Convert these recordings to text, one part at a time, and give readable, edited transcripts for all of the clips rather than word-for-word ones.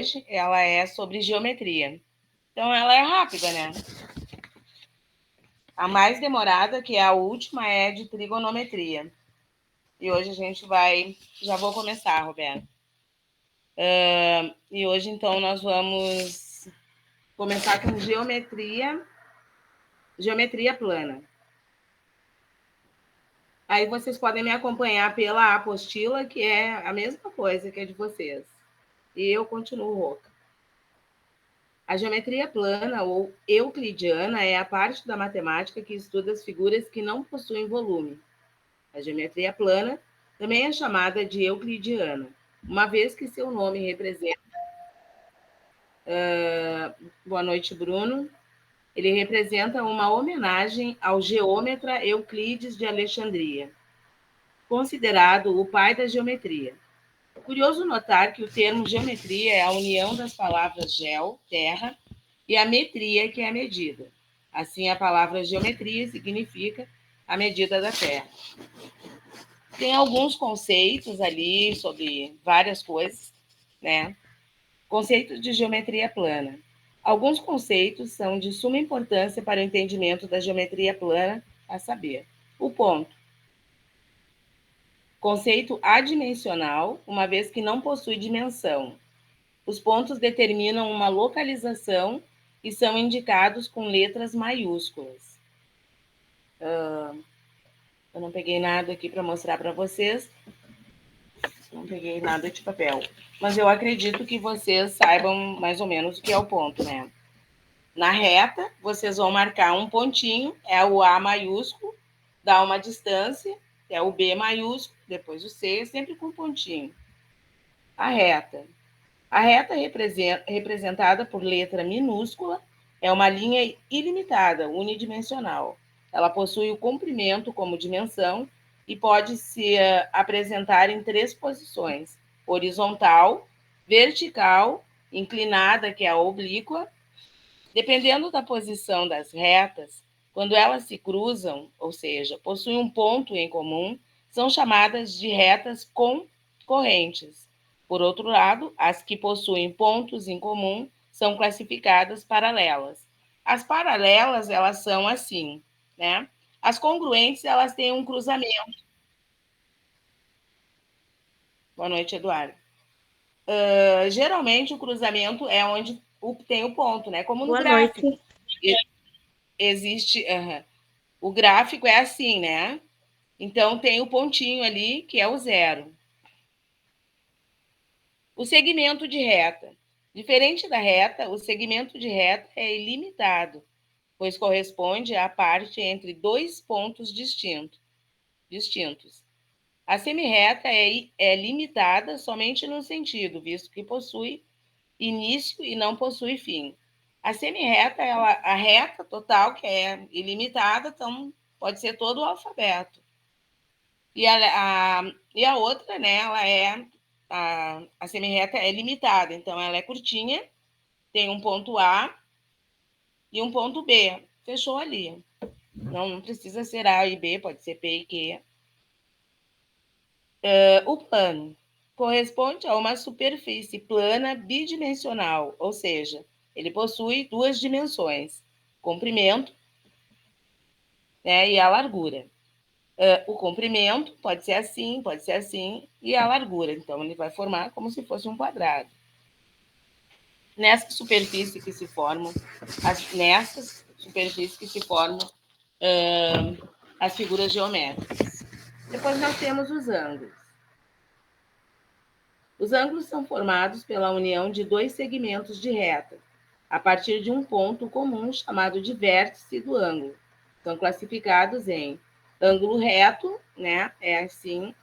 hoje, ela é sobre geometria. Então, ela é rápida, né? A mais demorada, que é a última, é de trigonometria. E hoje a gente vai... Já vou começar, Roberto. E hoje, então, nós vamos começar com geometria plana. Aí vocês podem me acompanhar pela apostila, que é a mesma coisa que a de vocês. E eu continuo rouca. A geometria plana ou euclidiana é a parte da matemática que estuda as figuras que não possuem volume. A geometria plana também é chamada de euclidiana, uma vez que seu nome representa... Boa noite, Bruno. Ele representa uma homenagem ao geômetra Euclides de Alexandria, considerado o pai da geometria. Curioso notar que o termo geometria é a união das palavras geo, terra, e a metria, que é a medida. Assim, a palavra geometria significa a medida da terra. Tem alguns conceitos ali sobre várias coisas, né? Conceitos de geometria plana. Alguns conceitos são de suma importância para o entendimento da geometria plana, a saber, o ponto. Conceito adimensional, uma vez que não possui dimensão. Os pontos determinam uma localização e são indicados com letras maiúsculas. Eu não peguei nada aqui para mostrar para vocês. Não peguei nada de papel. Mas eu acredito que vocês saibam mais ou menos o que é o ponto, né? Na reta, vocês vão marcar um pontinho, é o A maiúsculo, dá uma distância, é o B maiúsculo, depois o C, sempre com pontinho. A reta. A reta representada por letra minúscula é uma linha ilimitada, unidimensional. Ela possui o comprimento como dimensão e pode se apresentar em 3 posições: horizontal, vertical, inclinada, que é a oblíqua. Dependendo da posição das retas, quando elas se cruzam, ou seja, possuem um ponto em comum, são chamadas de retas concorrentes. Por outro lado, as que possuem pontos em comum são classificadas paralelas. As paralelas, elas são assim, né? As congruentes, elas têm um cruzamento. Boa noite, Eduardo. Geralmente, o cruzamento é onde tem o ponto, né? Como no Boa gráfico. Noite. Existe... O gráfico é assim, né? Então, tem o pontinho ali, que é o 0. O segmento de reta. Diferente da reta, o segmento de reta é ilimitado, pois corresponde à parte entre 2 pontos distintos. A semirreta é limitada somente num sentido, visto que possui início e não possui fim. A semirreta, a reta total, que é ilimitada, então pode ser todo o alfabeto. E a outra, né, a semirreta é limitada, então ela é curtinha, tem um ponto A e um ponto B. Fechou ali. Não precisa ser A e B, pode ser P e Q. O plano corresponde a uma superfície plana bidimensional, ou seja, ele possui 2 dimensões, comprimento, né, e a largura. O comprimento pode ser assim, e a largura. Então, ele vai formar como se fosse um quadrado. Nessas superfícies que se formam as figuras geométricas. Depois nós temos os ângulos. Os ângulos são formados pela união de 2 segmentos de reta, a partir de um ponto comum chamado de vértice do ângulo. São classificados em ângulo reto, né? É assim.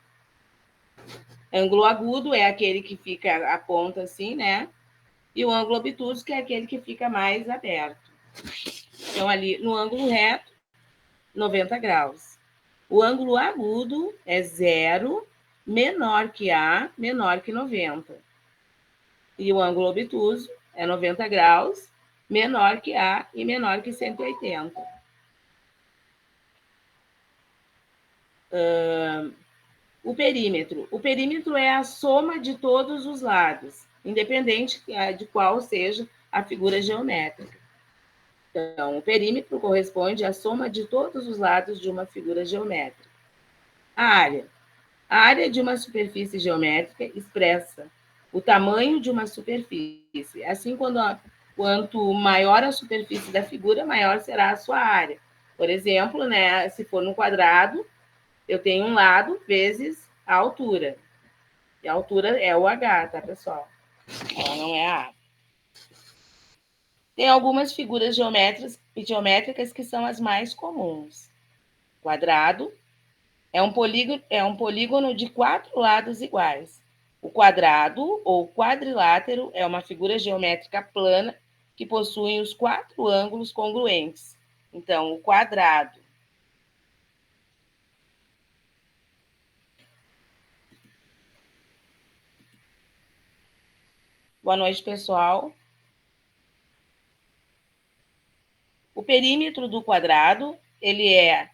Ângulo agudo é aquele que fica a ponta assim, né? E o ângulo obtuso, que é aquele que fica mais aberto. Então, ali no ângulo reto, 90 graus. O ângulo agudo é 0, menor que A, menor que 90. E o ângulo obtuso é 90 graus, menor que A e menor que 180. O perímetro. O perímetro é a soma de todos os lados. independente de qual seja a figura geométrica. Então, o perímetro corresponde à soma de todos os lados de uma figura geométrica. A área. A área de uma superfície geométrica expressa o tamanho de uma superfície. Assim, quanto maior a superfície da figura, maior será a sua área. Por exemplo, né, se for no quadrado, eu tenho um lado vezes a altura. E a altura é o H, tá, pessoal? Ela não é a A. Tem algumas figuras geométricas que são as mais comuns. Quadrado é um polígono de 4 lados iguais. O quadrado ou quadrilátero é uma figura geométrica plana que possui os 4 ângulos congruentes. Então, o quadrado. Boa noite, pessoal. O perímetro do quadrado, ele é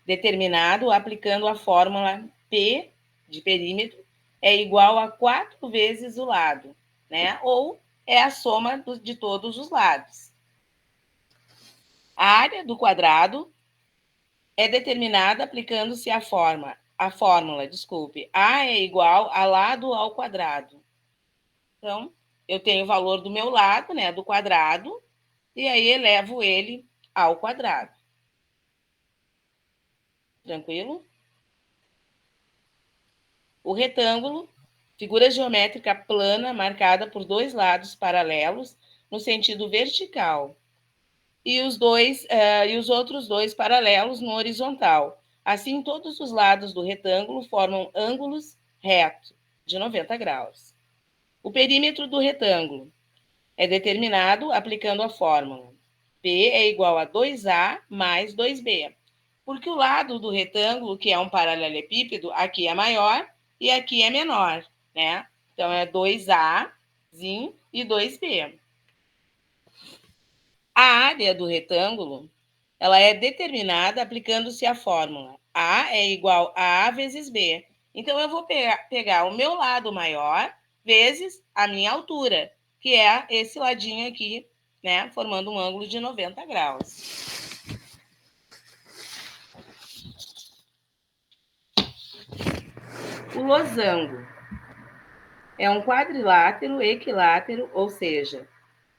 determinado aplicando a fórmula P de perímetro é igual a 4 vezes o lado, né? Ou é a soma de todos os lados. A área do quadrado é determinada aplicando-se a fórmula, A é igual a lado ao quadrado. Então, eu tenho o valor do meu lado, né, do quadrado, e aí elevo ele ao quadrado. Tranquilo? O retângulo, figura geométrica plana marcada por 2 lados paralelos no sentido vertical e os outros 2 paralelos no horizontal. Assim, todos os lados do retângulo formam ângulos retos de 90 graus. O perímetro do retângulo é determinado aplicando a fórmula P é igual a 2A mais 2B, porque o lado do retângulo, que é um paralelepípedo, aqui é maior e aqui é menor, né? Então, é 2A e 2B. A área do retângulo, ela é determinada aplicando-se a fórmula A é igual a A vezes B. Então, eu vou pegar o meu lado maior vezes a minha altura, que é esse ladinho aqui, né? Formando um ângulo de 90 graus. O losango é um quadrilátero equilátero, ou seja,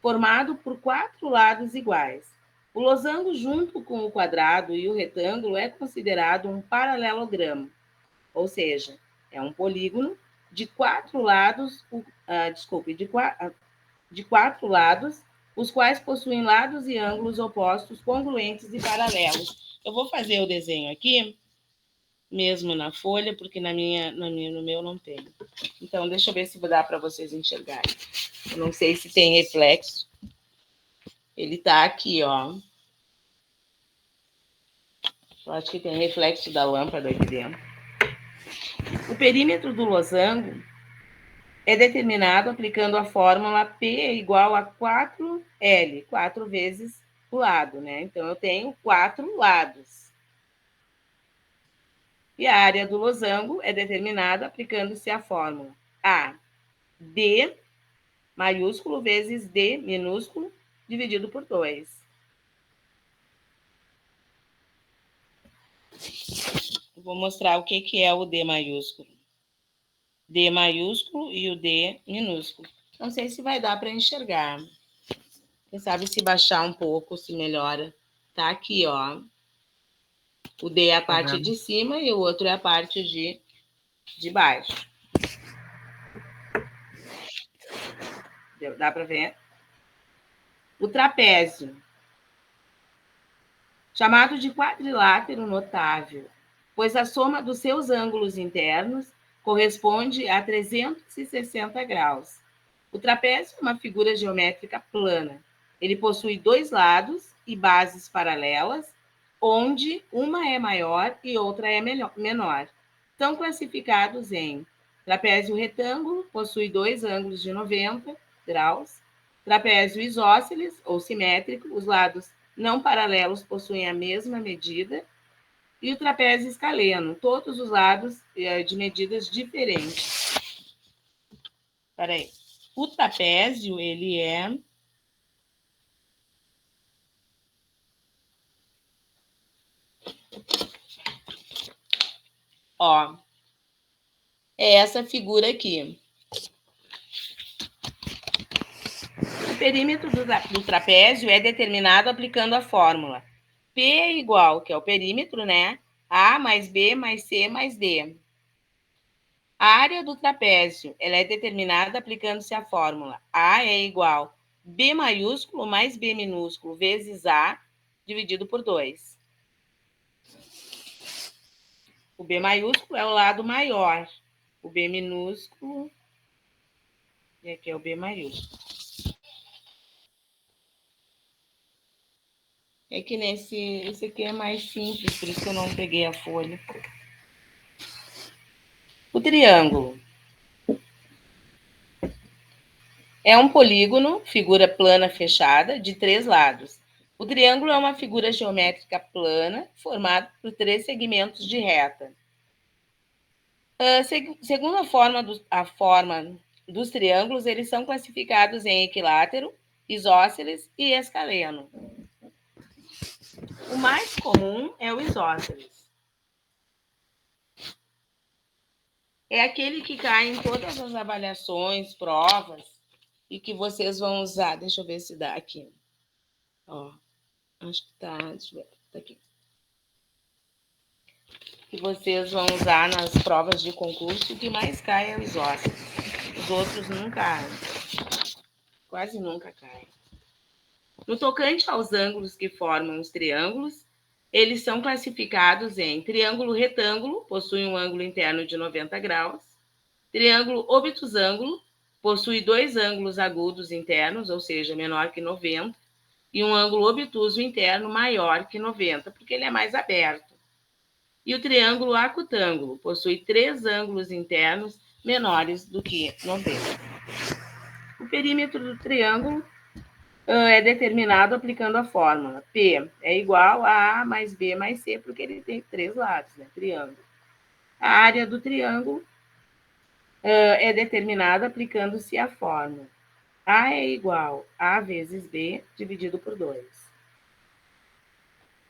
formado por 4 lados iguais. O losango, junto com o quadrado e o retângulo, é considerado um paralelogramo, ou seja, é um polígono de 4 lados, de 4 lados, os quais possuem lados e ângulos opostos, congruentes e paralelos. Eu vou fazer o desenho aqui, mesmo na folha, porque no meu não tem. Então, deixa eu ver se dá para vocês enxergarem. Eu não sei se tem reflexo. Ele está aqui, ó. Eu acho que tem reflexo da lâmpada aqui dentro. O perímetro do losango é determinado aplicando a fórmula P é igual a 4L, 4 vezes o lado, né? Então, eu tenho 4 lados. E a área do losango é determinada aplicando-se a fórmula A, D maiúsculo vezes D minúsculo, dividido por 2. Vou mostrar o que é o D maiúsculo. D maiúsculo e o D minúsculo. Não sei se vai dar para enxergar. Quem sabe se baixar um pouco, se melhora. Tá aqui, ó. O D é a parte de cima e o outro é a parte de baixo. Dá para ver? O trapézio, chamado de quadrilátero notável, pois a soma dos seus ângulos internos corresponde a 360 graus. O trapézio é uma figura geométrica plana. Ele possui 2 lados e bases paralelas, onde uma é maior e outra é menor. São classificados em trapézio retângulo, possui 2 ângulos de 90 graus, trapézio isósceles ou simétrico, os lados não paralelos possuem a mesma medida, e o trapézio escaleno, todos os lados de medidas diferentes. Espera aí. O trapézio, ele é... Ó, é essa figura aqui. O perímetro do trapézio é determinado aplicando a fórmula P é igual, que é o perímetro, né? A mais B mais C mais D. A área do trapézio, ela é determinada aplicando-se a fórmula A é igual B maiúsculo mais B minúsculo vezes A dividido por 2. O B maiúsculo é o lado maior. O B minúsculo... E aqui é o B maiúsculo. É que esse aqui é mais simples, por isso que eu não peguei a folha. O triângulo é um polígono, figura plana fechada, de 3 lados. O triângulo é uma figura geométrica plana, formada por 3 segmentos de reta. Segundo a forma dos triângulos, eles são classificados em equilátero, isósceles e escaleno. O mais comum é o isósceles. É aquele que cai em todas as avaliações, provas, e que vocês vão usar. Deixa eu ver se dá aqui. Ó, acho que tá. Deixa eu ver. Tá aqui. Que vocês vão usar nas provas de concurso, o que mais cai é o isósceles. Os outros nunca caem. Quase nunca caem. No tocante aos ângulos que formam os triângulos, eles são classificados em triângulo retângulo, possui um ângulo interno de 90 graus, triângulo obtusângulo, possui 2 ângulos agudos internos, ou seja, menor que 90, e um ângulo obtuso interno maior que 90, porque ele é mais aberto. E o triângulo acutângulo possui 3 ângulos internos menores do que 90. O perímetro do triângulo é determinado aplicando a fórmula P é igual a A mais B mais C, porque ele tem 3 lados, né? Triângulo. A área do triângulo é determinada aplicando-se a fórmula A é igual a vezes B dividido por 2.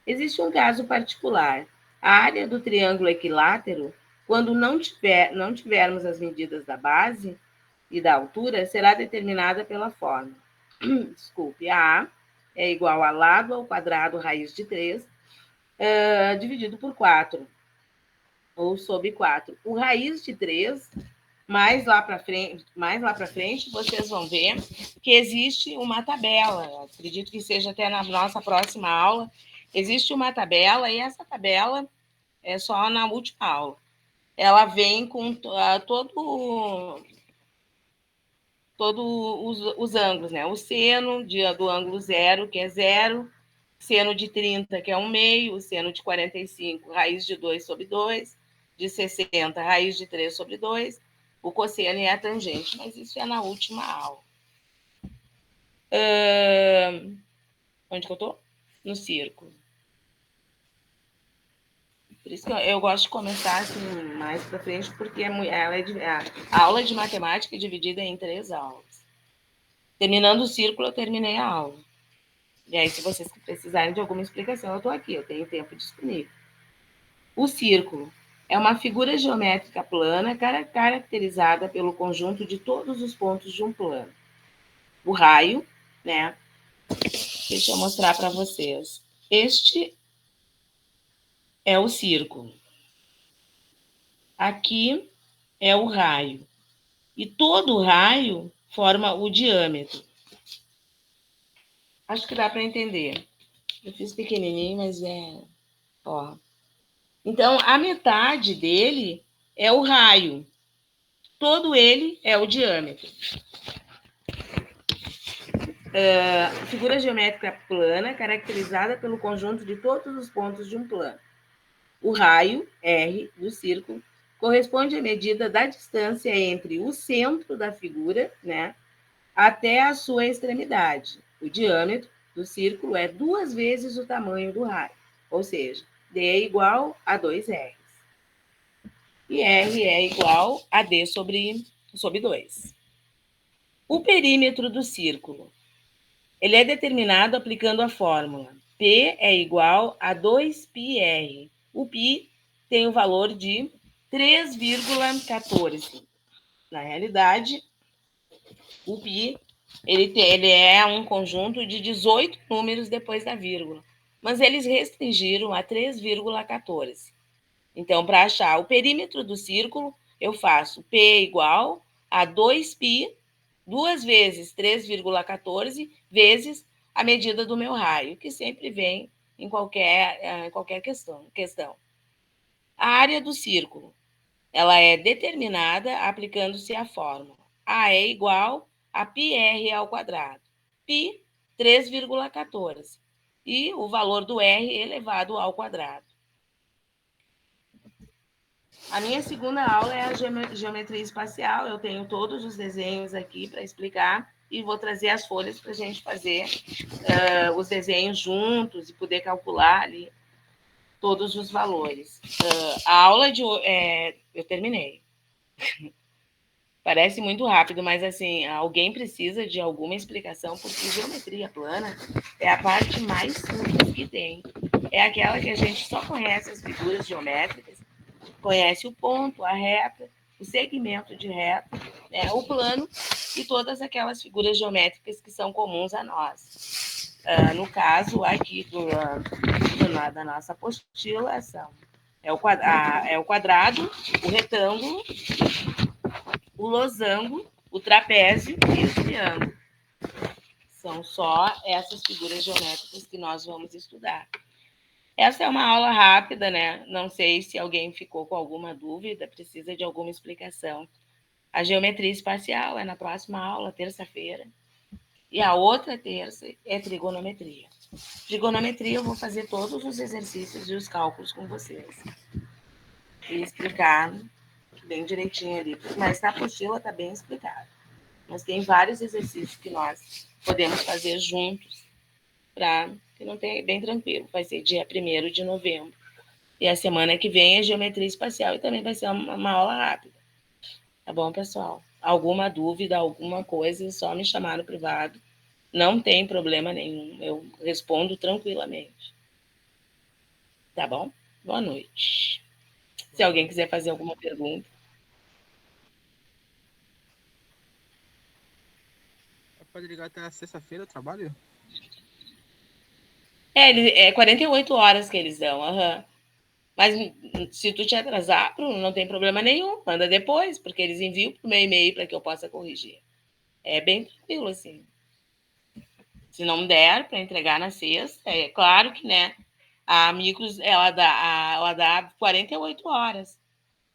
Existe um caso particular. A área do triângulo equilátero, quando não tivermos as medidas da base e da altura, será determinada pela fórmula. Desculpe, A é igual a lado ao quadrado raiz de 3, dividido por 4, ou sobre 4. O raiz de 3, mais lá para frente, vocês vão ver que existe uma tabela. Acredito que seja até na nossa próxima aula. Existe uma tabela, e essa tabela é só na última aula. Ela vem com todos os ângulos, né? O seno do ângulo 0, que é 0, seno de 30, que é 1/2, o seno de 45, raiz de 2 sobre 2, de 60, raiz de 3 sobre 2, o cosseno e a tangente, mas isso é na última aula. Onde que eu tô? No círculo. Por isso que eu gosto de começar assim, mais para frente, porque a aula de matemática é dividida em 3 aulas. Terminando o círculo, eu terminei a aula. E aí, se vocês precisarem de alguma explicação, eu estou aqui, eu tenho tempo disponível. O círculo é uma figura geométrica plana caracterizada pelo conjunto de todos os pontos de um plano. O raio, né? Deixa eu mostrar para vocês. Este é o círculo. Aqui é o raio. E todo o raio forma o diâmetro. Acho que dá para entender. Eu fiz pequenininho, mas é... Ó. Então, a metade dele é o raio. Todo ele é o diâmetro. Figura geométrica plana, caracterizada pelo conjunto de todos os pontos de um plano. O raio, R, do círculo, corresponde à medida da distância entre o centro da figura, né, até a sua extremidade. O diâmetro do círculo é 2 vezes o tamanho do raio, ou seja, D é igual a 2R. E R é igual a D sobre 2. O perímetro do círculo. Ele é determinado aplicando a fórmula. P é igual a 2πr. O π tem o valor de 3,14. Na realidade, o π ele é um conjunto de 18 números depois da vírgula, mas eles restringiram a 3,14. Então, para achar o perímetro do círculo, eu faço P igual a 2π, 2 vezes 3,14, vezes a medida do meu raio, que sempre vem em qualquer questão. A área do círculo, ela é determinada aplicando-se a fórmula. A é igual a πr ao quadrado. Π, 3,14. E o valor do r elevado ao quadrado. A minha segunda aula é a geometria espacial. Eu tenho todos os desenhos aqui para explicar e vou trazer as folhas para a gente fazer os desenhos juntos e poder calcular ali todos os valores. A aula de eu terminei. Parece muito rápido, mas assim, alguém precisa de alguma explicação, porque geometria plana é a parte mais simples que tem. É aquela que a gente só conhece as figuras geométricas, conhece o ponto, a reta, o segmento de reta, né, o plano e todas aquelas figuras geométricas que são comuns a nós. No caso aqui da nossa apostila, é o quadrado, o retângulo, o losango, o trapézio e o triângulo. São só essas figuras geométricas que nós vamos estudar. Essa é uma aula rápida, né? Não sei se alguém ficou com alguma dúvida, precisa de alguma explicação. A geometria espacial é na próxima aula, terça-feira. E a outra terça é trigonometria. Trigonometria eu vou fazer todos os exercícios e os cálculos com vocês. E explicar bem direitinho ali. Mas na apostila está bem explicado. Mas tem vários exercícios que nós podemos fazer juntos para que não tenha bem tranquilo. Vai ser dia 1º de novembro. E a semana que vem é geometria espacial e também vai ser uma aula rápida. Tá bom, pessoal? Alguma dúvida, alguma coisa, é só me chamar no privado. Não tem problema nenhum. Eu respondo tranquilamente. Tá bom? Boa noite. Se alguém quiser fazer alguma pergunta. Pode ligar até a sexta-feira, eu trabalho? É 48 horas que eles dão. Uhum. Mas se tu te atrasar, Bruno, não tem problema nenhum. Manda depois, porque eles enviam pro meu e-mail para que eu possa corrigir. É bem tranquilo, assim. Se não der para entregar na sexta, é claro que, né? A Micros, ela dá 48 horas.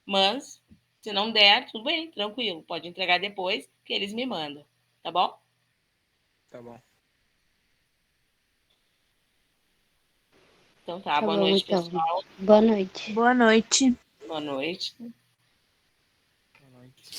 Mas, se não der, tudo bem, tranquilo. Pode entregar depois, que eles me mandam. Tá bom? Tá bom. Então tá, Tá boa bom, noite, então. pessoal. Boa noite. Boa noite. Boa noite. Boa noite.